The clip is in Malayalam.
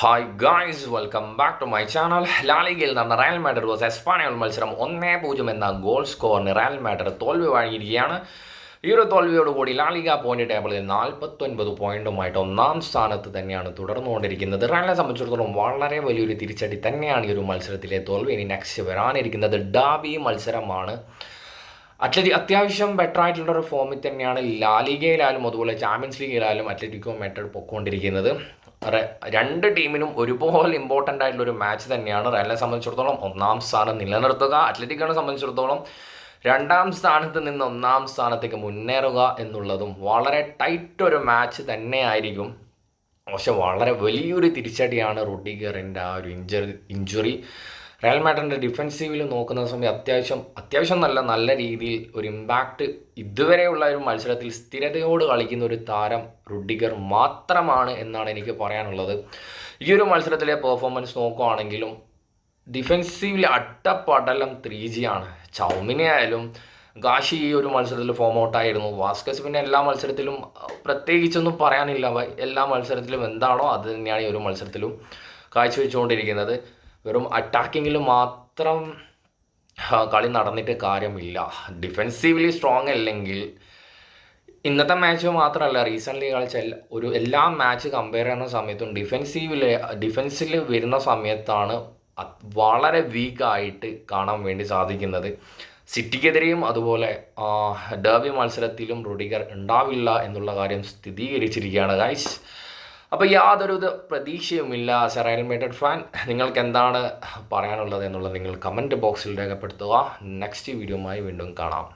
Hi guys, welcome back to my channel. ലാലിഗയിൽ നടന്ന റയൽ മാഡ്രിഡ് വേഴ്സസ് എസ്പാനിയോൾ മത്സരം 1-0 എന്ന ഗോൾ സ്കോറിന് റയൽ മാഡ്രിഡ് തോൽവി വഴങ്ങിയിരിക്കുകയാണ്. ഈ ഒരു തോൽവിയോടുകൂടി ലാലിഗ പോയിന്റ് ടേബിളിൽ 49 പോയിന്റുമായിട്ട് ഒന്നാം സ്ഥാനത്ത് തന്നെയാണ് തുടർന്നുകൊണ്ടിരിക്കുന്നത്. റയലിനെ സംബന്ധിച്ചിടത്തോളം വളരെ വലിയൊരു തിരിച്ചടി തന്നെയാണ് ഈ ഒരു മത്സരത്തിലെ തോൽവി. ഇനി നെക്സ്റ്റ് വരാനിരിക്കുന്നത് ഡാബി മത്സരമാണ്. അത്യാവശ്യം ബെറ്റർ ആയിട്ടുള്ളൊരു ഫോമിൽ തന്നെയാണ് ലാലിഗയിലായാലും അതുപോലെ ചാമ്പ്യൻസ് ലീഗിലായാലും അത്ലറ്റിക്കോ മാഡ്രിഡ് പൊയ്ക്കൊണ്ടിരിക്കുന്നത്. രണ്ട് ടീമിനും ഒരുപോലെ ഇമ്പോർട്ടൻ്റ് ആയിട്ടുള്ളൊരു മാച്ച് തന്നെയാണ്. റയലിനെ സംബന്ധിച്ചിടത്തോളം ഒന്നാം സ്ഥാനം നിലനിർത്തുക, അത്ലറ്റിക്കോനെ സംബന്ധിച്ചിടത്തോളം രണ്ടാം സ്ഥാനത്ത് നിന്ന് ഒന്നാം സ്ഥാനത്തേക്ക് മുന്നേറുക എന്നുള്ളതും വളരെ ടൈറ്റ് ഒരു മാച്ച് തന്നെയായിരിക്കും. പക്ഷെ വളരെ വലിയൊരു തിരിച്ചടിയാണ് റുഡിഗറിൻ്റെ ആ ഒരു ഇഞ്ചുറി. റയൽ മാഡ്രിഡിൻ്റെ ഡിഫെൻസീവിൽ നോക്കുന്ന സമയം അത്യാവശ്യം നല്ല രീതിയിൽ ഒരു ഇമ്പാക്റ്റ് ഇതുവരെയുള്ള ഒരു മത്സരത്തിൽ സ്ഥിരതയോട് കളിക്കുന്ന ഒരു താരം റുഡിഗർ മാത്രമാണ് എന്നാണ് എനിക്ക് പറയാനുള്ളത്. ഈ ഒരു മത്സരത്തിലെ പെർഫോമൻസ് നോക്കുകയാണെങ്കിലും ഡിഫെൻസീവിൽ അട്ടപ്പടലം 3G ആണ്. ചൗമിനെ ആയാലും ഗാഷി ഈ ഒരു മത്സരത്തിൽ ഫോം ഔട്ടായിരുന്നു. വാസ്കസ് പിന്നെ എല്ലാ മത്സരത്തിലും പ്രത്യേകിച്ചൊന്നും പറയാനില്ല. എല്ലാ മത്സരത്തിലും എന്താണോ അത് തന്നെയാണ് ഈ ഒരു മത്സരത്തിലും കാഴ്ചവെച്ചുകൊണ്ടിരിക്കുന്നത്. വെറും അറ്റാക്കിങ്ങിൽ മാത്രം കളി നടന്നിട്ട് കാര്യമില്ല. ഡിഫെൻസീവ്ലി സ്ട്രോങ് അല്ലെങ്കിൽ ഇന്നത്തെ മാച്ച് മാത്രമല്ല, റീസെൻ്റ്ലി കളിച്ച എല്ലാ മാച്ച് കമ്പയർ ചെയ്യുന്ന സമയത്തും ഡിഫെൻസിൽ വരുന്ന സമയത്താണ് വളരെ വീക്കായിട്ട് കാണാൻ വേണ്ടി സാധിക്കുന്നത്. സിറ്റിക്കെതിരെയും അതുപോലെ ഡെർബി മത്സരത്തിലും റുഡിഗർ ഉണ്ടാവില്ല എന്നുള്ള കാര്യം സ്ഥിരീകരിച്ചിരിക്കുകയാണ് ഗൈസ്. അപ്പോൾ യാതൊരു പ്രതീക്ഷയുമില്ല as a Real Madrid fan. നിങ്ങൾക്ക് എന്താണ് പറയാനുള്ളത് എന്നുള്ളത് നിങ്ങൾ കമൻറ്റ് ബോക്സിൽ രേഖപ്പെടുത്തുക. നെക്സ്റ്റ് വീഡിയോയുമായി വീണ്ടും കാണാം.